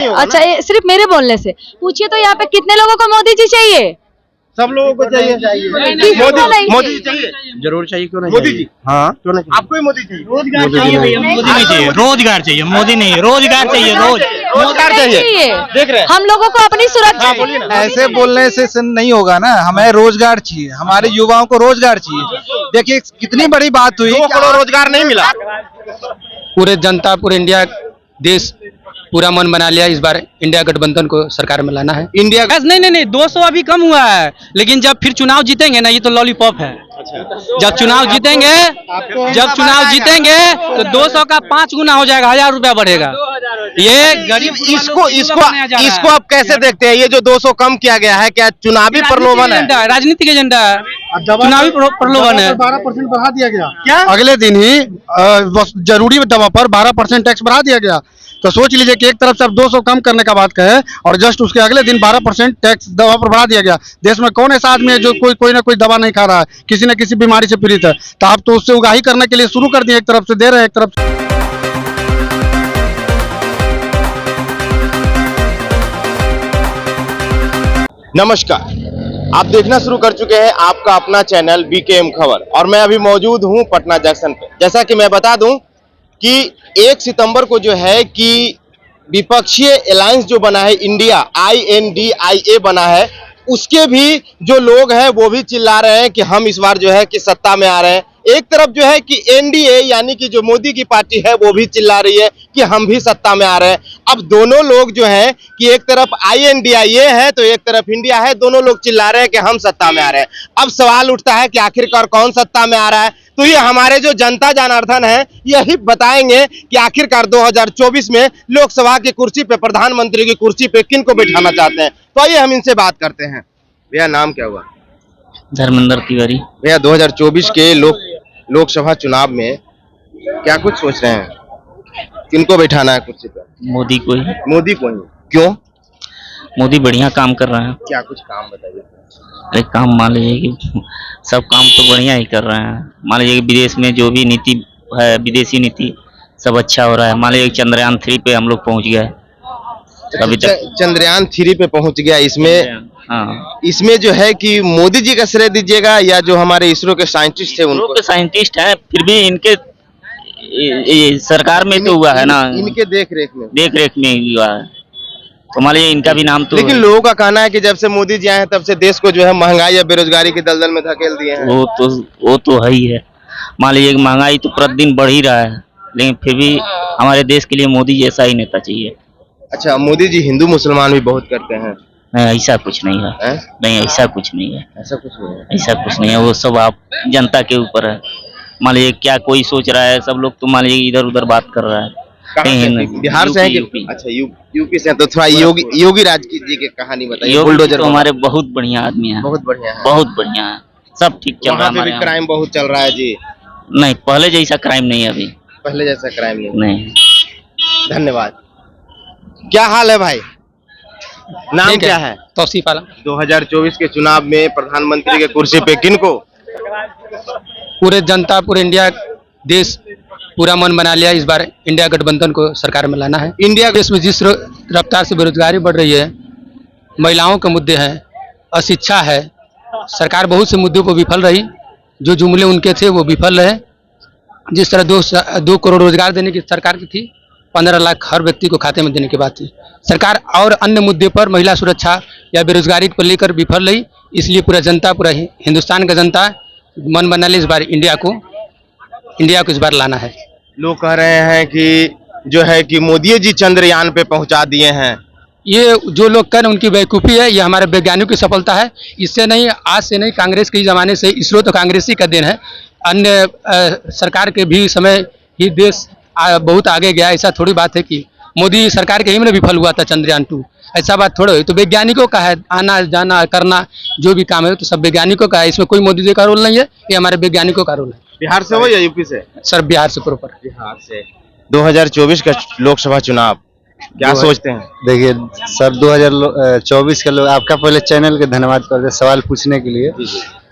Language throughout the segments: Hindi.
अच्छा, ये सिर्फ मेरे बोलने से पूछिए तो यहाँ पे कितने लोगों को मोदी जी चाहिए? सब लोगों को चाहिए। मोदी जी चाहिए, जरूर चाहिए, क्यों नहीं मोदी जी। हाँ, क्यों नहीं? आपको ही मोदी चाहिए? रोजगार चाहिए भैया, मोदी नहीं चाहिए। रोजगार चाहिए, मोदी नहीं, रोजगार चाहिए। रोजगार चाहिए। देख रहे हैं हम लोगों को अपनी सुरक्षा बोलिए ना। ऐसे बोलने से नहीं होगा ना, हमें रोजगार चाहिए, हमारे युवाओं को रोजगार चाहिए। देखिए कितनी बड़ी बात हुई, 2 करोड़ रोजगार नहीं मिला। पूरे जनता, पूरे इंडिया, देश पूरा मन बना लिया इस बार इंडिया गठबंधन को सरकार में लाना है। इंडिया नहीं 200 अभी कम हुआ है, लेकिन जब फिर चुनाव जीतेंगे ना, ये तो लॉलीपॉप है। जब चुनाव जीतेंगे तो 200 का 5 गुना हो जाएगा, 1000 रुपया बढ़ेगा। ये गरीब इसको आप कैसे देखते हैं? ये जो 200 कम किया गया है, क्या चुनावी प्रलोभन है? राजनीतिक एजेंडा है, चुनावी प्रलोभन है। 12% बढ़ा दिया गया। क्या अगले दिन ही जरूरी दवा पर 12% टैक्स बढ़ा दिया गया। तो सोच लीजिए कि एक तरफ से आप 200 कम करने का बात कहे और जस्ट उसके अगले दिन 12% टैक्स दवा पर बढ़ा दिया गया। देश में कौन ऐसा आदमी है जो कोई ना कोई दवा नहीं खा रहा है, किसी न किसी बीमारी से पीड़ित है? तो आप तो उससे उगाही करने के लिए शुरू कर दिए, एक तरफ से दे रहे हैं, एक तरफ से। नमस्कार, आप देखना शुरू कर चुके हैं आपका अपना चैनल बीकेएम खबर, और मैं अभी मौजूद हूं पटना जंक्शन पे। जैसा कि मैं बता दूं कि 1 सितंबर को जो है कि विपक्षीय अलायंस जो बना है, इंडिया INDIA बना है, उसके भी जो लोग हैं वो भी चिल्ला रहे हैं कि हम इस बार जो है कि सत्ता में आ रहे हैं। एक तरफ जो है कि NDA यानी कि जो मोदी की पार्टी है वो भी चिल्ला रही है कि हम भी सत्ता में आ रहे हैं। अब दोनों लोग जो हैं कि एक तरफ INDIA है तो एक तरफ इंडिया है, दोनों लोग चिल्ला रहे हैं कि हम सत्ता में आ रहे हैं। अब सवाल उठता है कि आखिरकार कौन सत्ता में आ रहा है? तो ये हमारे जो जनता जनार्दन है यही बताएंगे कि आखिरकार 2024 में लोकसभा की कुर्सी पे, प्रधानमंत्री की कुर्सी पे किन को बिठाना चाहते हैं। तो आइए हम इनसे बात करते हैं। भैया नाम क्या हुआ? धर्मेंद्र तिवारी। भैया 2024 के लोकसभा चुनाव में क्या कुछ सोच रहे हैं? किनको बैठाना है कुर्सी पे? मोदी को ही। मोदी को ही। क्यों? मोदी बढ़िया काम कर रहे हैं। क्या कुछ काम बताइए। अरे काम मान लीजिए कि सब काम तो बढ़िया ही कर रहे हैं। मान लीजिए कि विदेश में जो भी नीति है, विदेशी नीति सब अच्छा हो रहा है। मान लीजिए चंद्रयान 3 पे हम लोग पहुंच गए अभी तक। चंद्रयान 3 पे पहुंच गया। इसमें जो है कि मोदी जी का श्रेय दीजिएगा या जो हमारे इसरो के साइंटिस्ट थे उनको? के साइंटिस्ट हैं, फिर भी इनके सरकार में तो हुआ है ना, इनके देख रेख में ही हुआ है। तो मान लीजिए इनका भी नाम तो। लेकिन लोगों का कहना है कि जब से मोदी जी आए हैं तब से देश को जो है महंगाई या बेरोजगारी की दलदल में धकेल दिए हैं। वो तो है ही है। मान लीजिए महंगाई तो प्रतिदिन बढ़ ही रहा है, लेकिन फिर भी हमारे देश के लिए मोदी जैसा ही नेता चाहिए। अच्छा, मोदी जी हिंदू मुसलमान भी बहुत करते हैं? नहीं, ऐसा कुछ नहीं है। नहीं, ऐसा कुछ नहीं है। ऐसा कुछ नहीं है। ऐसा कुछ नहीं है, वो सब आप जनता के ऊपर है। मान लीजिए क्या कोई सोच रहा है, सब लोग तो मान लीजिए इधर उधर बात कर रहा है। बिहार से है कि? अच्छा, यूपी से। तो थोड़ा योगी राज जी की कहानी बताइए। बुलडोजर तो हमारे बहुत बढ़िया आदमी है, बहुत बढ़िया है, बहुत बढ़िया है, सब ठीक चल रहा है। वहाँ पे भी क्राइम बहुत चल रहा है जी? नहीं, पहले जैसा क्राइम नहीं है अभी। पहले जैसा क्राइम नहीं। धन्यवाद। क्या हाल है भाई? नाम क्या है? तौसीफ आलम। 2024 के चुनाव में प्रधानमंत्री के कुर्सी पे किनको? पूरे जनता, पूरे इंडिया, देश पूरा मन बना लिया इस बार इंडिया गठबंधन को सरकार में लाना है। इंडिया देश में जिस रफ्तार से बेरोजगारी बढ़ रही है, महिलाओं के मुद्दे हैं, अशिक्षा है, सरकार बहुत से मुद्दों को विफल रही। जो जुमले उनके थे वो विफल रहे। जिस तरह 2 करोड़ रोजगार देने की सरकार की थी, 15 लाख हर व्यक्ति को खाते में देने की बात थी सरकार, और अन्य मुद्दे पर महिला सुरक्षा या बेरोजगारी को लेकर विफल रही। इसलिए पूरा जनता, पूरा हिंदुस्तान का जनता मन बना ले इस बार इंडिया को इस बार लाना है। लोग कह रहे हैं कि जो है कि मोदी जी चंद्रयान पे पहुंचा दिए हैं। ये जो लोग कह रहे हैं उनकी बेवकूफ़ी है। ये हमारे वैज्ञानिकों की सफलता है। इससे नहीं, आज से नहीं, कांग्रेस के ज़माने से इसरो तो कांग्रेसी का देन है। अन्य सरकार के भी समय ही देश बहुत आगे गया। ऐसा थोड़ी बात है कि मोदी सरकार के ही में विफल हुआ था चंद्रयान 2, ऐसा बात थोड़ा हुई। तो वैज्ञानिकों का है, आना जाना करना जो भी काम है तो सब वैज्ञानिकों का है। इसमें कोई मोदी जी का रोल नहीं है, ये हमारे वैज्ञानिकों का रोल है। बिहार से हो या यूपी से? सर बिहार से प्रॉपर। बिहार से। 2024 का लोकसभा चुनाव क्या सोचते हैं? देखिए सर 2024 का लोग आपका पहले चैनल के धन्यवाद करते हैं सवाल पूछने के लिए।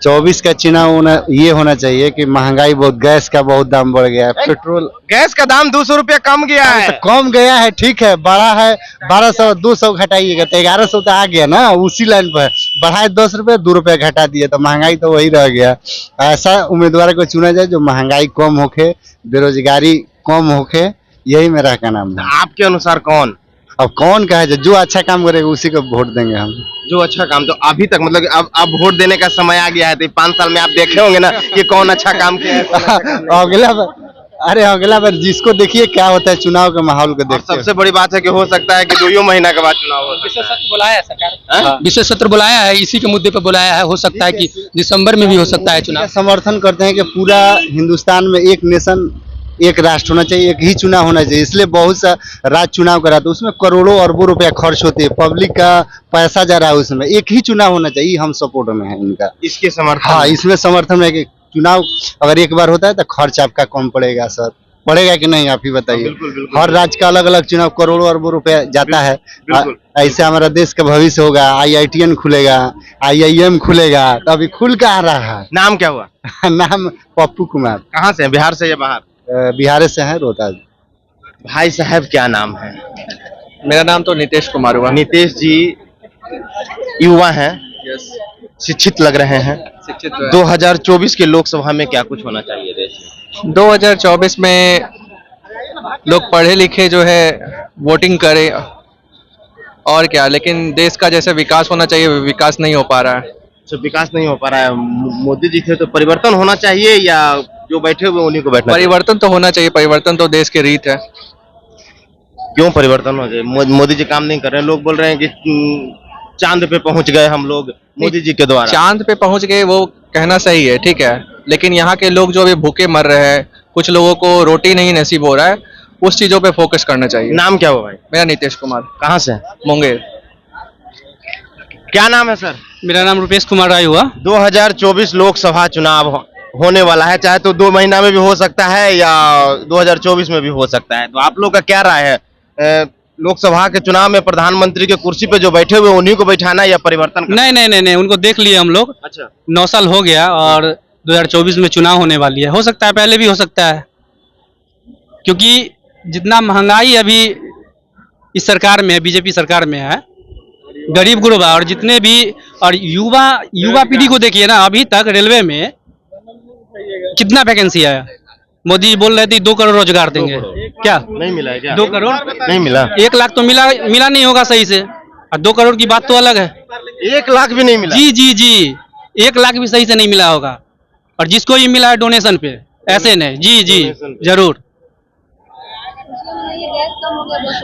24 का चुनाव ये होना चाहिए कि महंगाई बहुत, गैस का बहुत दाम बढ़ गया है, पेट्रोल गैस का दाम 200 रुपया कम गया है। तो कम गया है, ठीक है, बढ़ा है 1200, 200 घटाइएगा तो 1100 तो आ गया ना, उसी लाइन पर बढ़ाए 10 रुपये, 2 रुपये घटा दिए तो महंगाई तो वही रह गया। ऐसा उम्मीदवार को चुना जाए जो महंगाई कम होके, बेरोजगारी कम होके, यही मेरा का नाम है। आपके अनुसार कौन? अब कौन कहे जो अच्छा काम करेगा उसी को वोट देंगे हम। जो अच्छा काम, तो अभी तक मतलब अब वोट देने का समय आ गया है, तो 5 साल में आप देखे होंगे ना कि कौन अच्छा काम किया है, कौन अच्छा काम नहीं किया। अगला बार, अरे अगला बार जिसको देखिए क्या होता है, चुनाव के माहौल को और देखते सबसे बड़ी बात है कि हो सकता है कि 2 महीना के बाद चुनाव हो सकता है। बुलाया है सरकार, हाँ? विशेष सत्र बुलाया है, इसी के मुद्दे पे बुलाया है। हो सकता है कि दिसंबर में भी हो सकता है चुनाव। समर्थन करते हैं कि पूरा हिंदुस्तान में एक नेशन, एक राष्ट्र होना चाहिए, एक ही चुनाव होना चाहिए। इसलिए बहुत सा राज्य चुनाव कराते हैं, उसमें करोड़ों अरबों रुपया खर्च होते हैं, पब्लिक का पैसा जा रहा है उसमें। एक ही चुनाव होना चाहिए, हम सपोर्ट में है इनका। इसके समर्थन हाँ, इसमें समर्थन है कि चुनाव अगर एक बार होता है तो खर्च आपका कम पड़ेगा। सर पड़ेगा कि नहीं आप ही बताइए। बिल्कुल, बिल्कुल। हर राज्य का अलग अलग चुनाव करोड़ों अरबों रुपया जाता है। बिल्कुल। ऐसे हमारा देश का भविष्य होगा, IITN खुलेगा, IIM खुलेगा, तो अभी खुल के आ रहा है। नाम क्या हुआ? नाम पप्पू कुमार, कहाँ से हैं? बिहार से या बाहर? बिहार से है, रोहतास। भाई साहब क्या नाम है? मेरा नाम तो नितेश कुमार हुआ। नितेश जी युवा हैं, शिक्षित लग रहे हैं। 2024 के लोकसभा में क्या कुछ होना चाहिए देश में? 2024 में लोग पढ़े लिखे जो है वोटिंग करें और क्या, लेकिन देश का जैसे विकास होना चाहिए विकास नहीं हो पा रहा है। तो विकास नहीं हो पा रहा है। मोदी जी थे तो परिवर्तन होना चाहिए या जो बैठे हुए उन्हीं को बैठना चाहिए? परिवर्तन तो होना चाहिए, परिवर्तन तो देश की रीत है। क्यों परिवर्तन हो जाए? मोदी जी काम नहीं कर रहे हैं। लोग बोल रहे हैं कि चांद पे पहुंच गए हम लोग मोदी जी के द्वारा। चांद पे पहुंच गए वो कहना सही है, ठीक है, लेकिन यहाँ के लोग जो अभी भूखे मर रहे हैं, कुछ लोगों को रोटी नहीं नसीब हो रहा है, उस चीजों पे फोकस करना चाहिए। नाम क्या हुआ भाई? मेरा नितेश कुमार। कहाँ से? मुंगेर। क्या नाम है सर? मेरा नाम रुपेश कुमार राय हुआ। 2024 लोकसभा चुनाव होने वाला है, चाहे तो 2 महीना में भी हो सकता है या 2024 में भी हो सकता है। तो आप लोग का क्या राय है? लोकसभा के चुनाव में प्रधानमंत्री के कुर्सी पे जो बैठे हुए उन्हीं को बैठाना या परिवर्तन करना? नहीं, उनको देख लिए हम लोग। अच्छा, 9 साल हो गया और 2024 में चुनाव होने वाली है। हो सकता है पहले भी हो सकता है, क्योंकि जितना महंगाई अभी इस सरकार में है, बीजेपी सरकार में है, गरीब गुरबा और जितने भी, और युवा पीढ़ी को देखिए ना, अभी तक रेलवे में कितना वैकेंसी आया। मोदी बोल रहे थे 2 करोड़ रोजगार देंगे, क्या नहीं मिला है क्या? 2 करोड़ नहीं मिला। 1 लाख तो मिला नहीं होगा सही से, और 2 करोड़ की बात तो अलग है। 1 लाख भी नहीं मिला? जी 1 लाख भी सही से नहीं मिला होगा, और जिसको ये मिला है डोनेशन पे, ऐसे नहीं। जी जरूर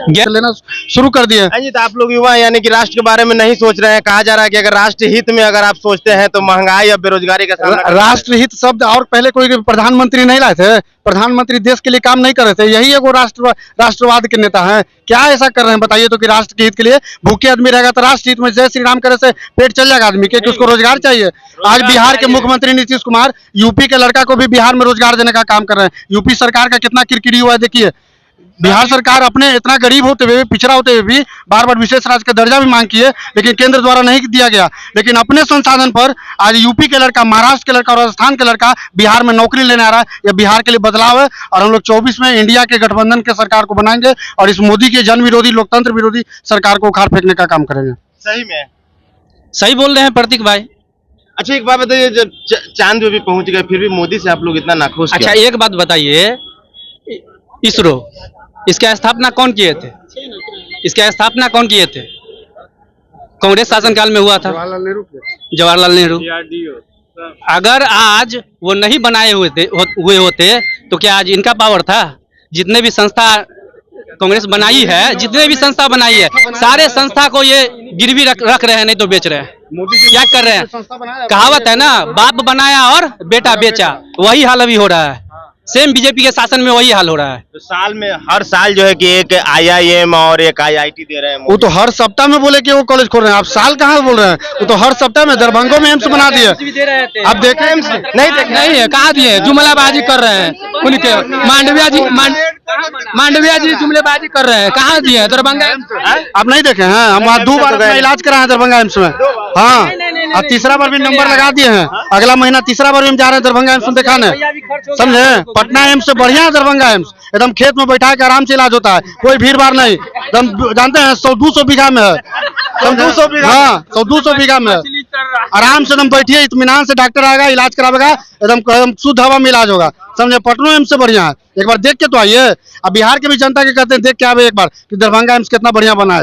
गैस लेना शुरू कर दिए। हाँ जी, तो आप लोग युवा हैं, यानी कि राष्ट्र के बारे में नहीं सोच रहे हैं। कहा जा रहा है कि अगर राष्ट्र हित में अगर आप सोचते हैं तो महंगाई या बेरोजगारी का सामना करना है। राष्ट्रहित शब्द और पहले कोई प्रधानमंत्री नहीं लाए थे? प्रधानमंत्री देश के लिए काम नहीं कर रहे थे? यही एगो राष्ट्रवाद के नेता हैं। क्या ऐसा कर रहे हैं बताइए तो कि राष्ट्र के हित के लिए? भूखे आदमी रहेगा तो राष्ट्र हित में जय श्री राम करे से पेट चल जाएगा आदमी के, कि उसको रोजगार चाहिए। आज बिहार के मुख्यमंत्री नीतीश कुमार यूपी के लड़का को भी बिहार में रोजगार देने का काम कर रहे हैं। यूपी सरकार का कितना किरकिरी हुआ है देखिए। बिहार सरकार अपने इतना गरीब होते हुए, पिछड़ा होते हुए भी बार बार विशेष राज्य का दर्जा भी मांग की है, लेकिन केंद्र द्वारा नहीं दिया गया। लेकिन अपने संसाधन पर आज यूपी के लड़का, महाराष्ट्र के लड़का और राजस्थान के लड़का बिहार में नौकरी लेने आ रहा है। यह बिहार के लिए बदलाव है, और हम लोग 24 में इंडिया के गठबंधन के सरकार को बनाएंगे और इस मोदी के जन विरोधी, लोकतंत्र विरोधी सरकार को उखाड़ फेंकने का काम करेंगे। सही में सही बोल रहे हैं प्रतीक भाई। अच्छा, एक बात बताइए, जब चांद पे भी पहुंच गए फिर भी मोदी से आप लोग इतना नाखुश अच्छा, क्यों? एक बात बताइए, इसरो, इसका स्थापना कौन किए थे? इसका स्थापना कौन किए थे? कांग्रेस शासनकाल में हुआ था, जवाहरलाल नेहरू। अगर आज वो नहीं बनाए हुए होते तो क्या आज इनका पावर था? जितने भी संस्था कांग्रेस बनाई है, जितने भी संस्था बनाई है, सारे संस्था को ये गिरवी रख रहे हैं, नहीं तो बेच रहे हैं। क्या कर रहे हैं? कहावत है ना, बाप बनाया और बेटा बेचा, वही हाल अभी हो रहा है। सेम बीजेपी के शासन में वही हाल हो रहा है। तो साल में हर साल जो है कि एक IIM और एक IIT दे रहे हैं वो तो हर सप्ताह में बोले कि वो कॉलेज खोल रहे हैं, आप साल कहाँ बोल रहे हैं? वो तो हर सप्ताह में दरभंगा में एम्स बना दिए। आप देखे एम्स नहीं है, कहाँ दिए? जुमलाबाजी कर रहे हैं उनके। मांडविया जी जुमलेबाजी कर रहे हैं, कहाँ दिए हैं? दरभंगा आप नहीं देखे हैं? हम वहाँ 2 बार अपना इलाज कराए हैं दरभंगा एम्स में। हाँ, और तीसरा बार भी नंबर लगा दिए हैं। अगला महीना तीसरा बार भी हम जा रहे हैं दरभंगा एम्स में दिखाने, समझे? पटना एम्स से बढ़िया है दरभंगा एम्स, एकदम खेत में बैठा के आराम से इलाज होता है, कोई भीड़ भाड़ नहीं। एकदम जानते हैं 100-200 बीघा में है, 100-200 बीघा, हाँ 100-200 बीघा में है। आराम से एकदम बैठिए, इत्मीनान से डॉक्टर आएगा, इलाज करावेगा, एकदम शुद्ध हवा में इलाज होगा, समझे? पटना एम्स से बढ़िया है, एक बार देख के तो आइए। अब बिहार के भी जनता के कहते हैं देख के आवे एक बार कि दरभंगा एम्स कितना बढ़िया बना है।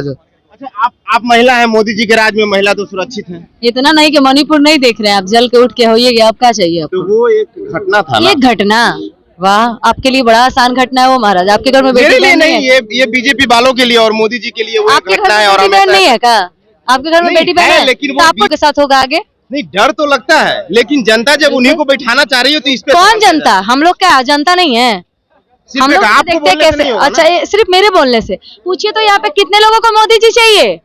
अच्छा, आप महिला हैं, मोदी जी के राज में महिला तो सुरक्षित है। इतना नहीं कि मणिपुर नहीं देख रहे हैं आप, जल के उठ के होइएगा, अब क्या चाहिए आपको? तो वो एक घटना था ना। एक घटना, वाह, आपके लिए बड़ा आसान घटना है वो महाराज। आपके घर में मेरे बेटी लिए बहन नहीं, है? ये बीजेपी वालों के लिए और मोदी जी के लिए वो एक आपके घर घटना है। में और बेटी बहन हमेशा नहीं है क्या? आपके घर में नहीं बेटी बहन है, है, लेकिन वो तो आपको के साथ होगा आगे? नहीं, डर तो लगता है, लेकिन जनता जब उन्हीं को बैठाना चाह रही हो तो इस पे कौन जनता? हम लोग क्या जनता नहीं है? सिर्फ हम एक लोग आपको देखते हैं बोलने से कैसे। नहीं होगा अच्छा, ना। ये सिर्फ मेरे बोलने से पूछिए तो यहाँ पे कितने लोगों को मोदी जी चाहिए?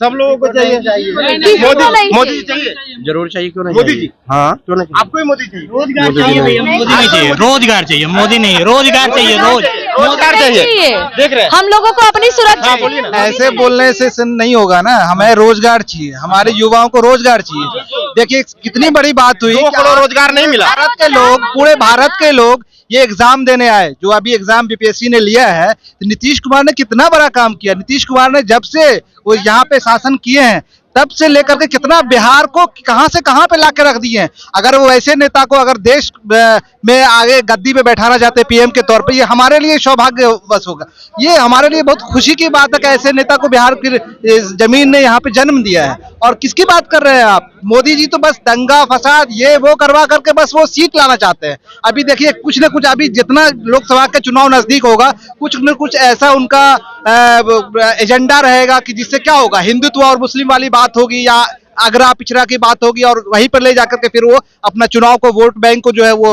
सब लोगों को चाहिए। किसको नहीं मोदी जी चाहिए, जरूर चाहिए, क्यों नहीं? मोदी जी। हाँ, क्यों नहीं? आपको ही मोदी चाहिए? रोजगार चाहिए भैया, मोदी नहीं चाहिए। रोजगार चाहिए, मोदी नहीं है, रोजगार चाहिए। रोजगार चाहिए, देख रहे हैं। हम लोगों को अपनी सुरक्षा। हाँ, बोलिए ना। ऐसे बोलने से नहीं होगा ना, हमें रोजगार चाहिए, हमारे युवाओं को रोजगार चाहिए। देखिए कितनी बड़ी बात हुई, 2 करोड़ रोजगार नहीं मिला। भारत के लोग, पूरे भारत के लोग ये एग्जाम देने आए, जो अभी एग्जाम बीपीएससी ने लिया है। तो नीतीश कुमार ने कितना बड़ा काम किया। नीतीश कुमार ने जब से वो यहाँ पे शासन किए हैं तब से लेकर के कितना बिहार को कहां से कहां पे ला के रख दिए हैं। अगर वो ऐसे नेता को अगर देश में आगे गद्दी पे बैठाना चाहते पीएम के तौर पे, ये हमारे लिए सौभाग्यवश होगा। ये हमारे लिए बहुत खुशी की बात है कि ऐसे नेता को बिहार की जमीन ने यहाँ पे जन्म दिया है। और किसकी बात कर रहे हैं आप? मोदी जी तो बस दंगा फसाद ये वो करवा करके बस वो सीट लाना चाहते हैं। अभी देखिए कुछ न कुछ, अभी जितना लोकसभा के चुनाव नजदीक होगा, कुछ न कुछ ऐसा उनका एजेंडा रहेगा कि जिससे क्या होगा, हिंदुत्व और मुस्लिम वाली बात होगी या अगरा पिछड़ा की बात होगी, और वहीं पर ले जाकर के फिर वो अपना चुनाव को, वोट बैंक को जो है वो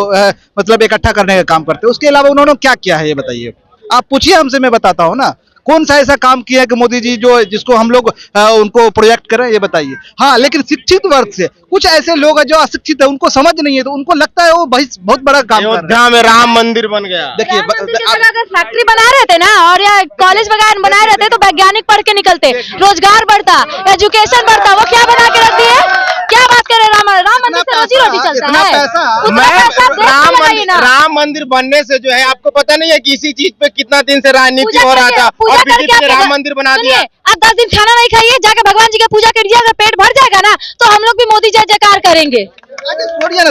मतलब इकट्ठा करने का काम करते हैं। उसके अलावा उन्होंने क्या किया है ये बताइए? आप पूछिए हमसे, मैं बताता हूँ ना। कौन सा ऐसा काम किया है कि मोदी जी जो जिसको हम लोग उनको प्रोजेक्ट करें, ये बताइए। हाँ, लेकिन शिक्षित वर्ग से कुछ ऐसे लोग हैं जो अशिक्षित है, उनको समझ नहीं है, तो उनको लगता है वो बहुत बड़ा काम कर रहे हैं। अयोध्या में राम मंदिर बन गया। देखिए अगर फैक्ट्री बना रहे थे ना और या कॉलेज वगैरह बनाए रहते तो वैज्ञानिक पढ़ के निकलते, रोजगार बढ़ता, एजुकेशन बढ़ता। वो क्या बना के रख दिए? क्या बात कर रहे हैं? राम मंदिर से रोजी रोटी चलता है। उतना पैसा देश में लगाइए ना। राम मंदिर बनने से जो है, आपको पता नहीं है कि इसी चीज पे कितना दिन से राजनीति हो रहा था, और बीजेपी ने राम मंदिर बना दिया। आप 10 दिन खाना नहीं खाइए, जाके भगवान जी की पूजा करिए, अगर पेट भर जाएगा ना तो हम लोग भी मोदी जय जयकार करेंगे।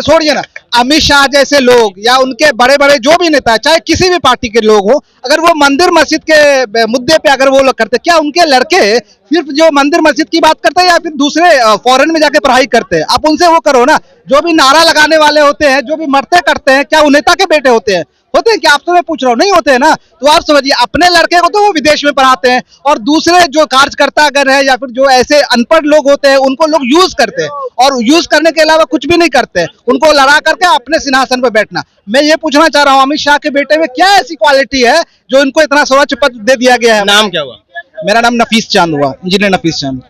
छोड़िए ना, अमित शाह जैसे लोग या उनके बड़े बड़े जो भी नेता है, चाहे किसी भी पार्टी के लोग हो, अगर वो मंदिर मस्जिद के मुद्दे पे अगर वो लोग करते, क्या उनके लड़के सिर्फ जो मंदिर मस्जिद की बात करते हैं या फिर दूसरे फॉरेन में जाके पढ़ाई करते हैं? आप उनसे वो करो ना। जो भी नारा लगाने वाले होते हैं, जो भी मरते करते हैं, क्या वो नेता के बेटे होते हैं? होते हैं क्या? आपसे मैं पूछ रहा हूँ, नहीं होते हैं ना। तो आप समझिए, अपने लड़के को तो वो विदेश में पढ़ाते हैं, और दूसरे जो कार्यकर्ता अगर है या फिर जो ऐसे अनपढ़ लोग होते हैं, उनको लोग यूज करते हैं, और यूज करने के अलावा कुछ भी नहीं करते हैं, उनको लड़ा करके अपने सिंहासन पर बैठना। मैं ये पूछना चाह रहा हूँ, अमित शाह के बेटे में क्या ऐसी क्वालिटी है जो इनको इतना स्वच्छ पद दे दिया गया है? नाम क्या हुआ? मेरा नाम नफीस चांद हुआ, इंजीनियर नफीस चांद।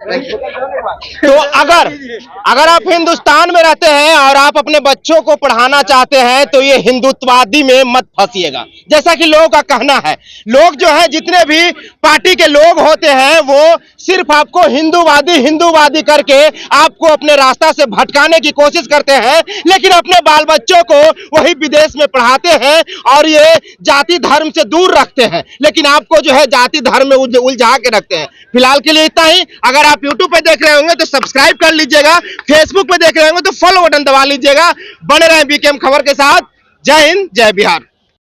तो अगर आप हिंदुस्तान में रहते हैं और आप अपने बच्चों को पढ़ाना चाहते हैं तो ये हिंदुत्ववादी में मत फंसिएगा। जैसा कि लोगों का कहना है, लोग जो है जितने भी पार्टी के लोग होते हैं वो सिर्फ आपको हिंदूवादी करके आपको अपने रास्ता से भटकाने की कोशिश करते हैं, लेकिन अपने बाल बच्चों को वही विदेश में पढ़ाते हैं और ये जाति धर्म से दूर रखते हैं, लेकिन आपको जो है जाति धर्म में उलझा के रखते हैं। फिलहाल के लिए इतना ही। अगर आप YouTube पे देख रहे होंगे तो सब्सक्राइब कर लीजिएगा, फेसबुक पे देख रहे होंगे तो फॉलो बटन दबा लीजिएगा। बने रहें बीकेएम खबर के साथ। जय हिंद, जय बिहार।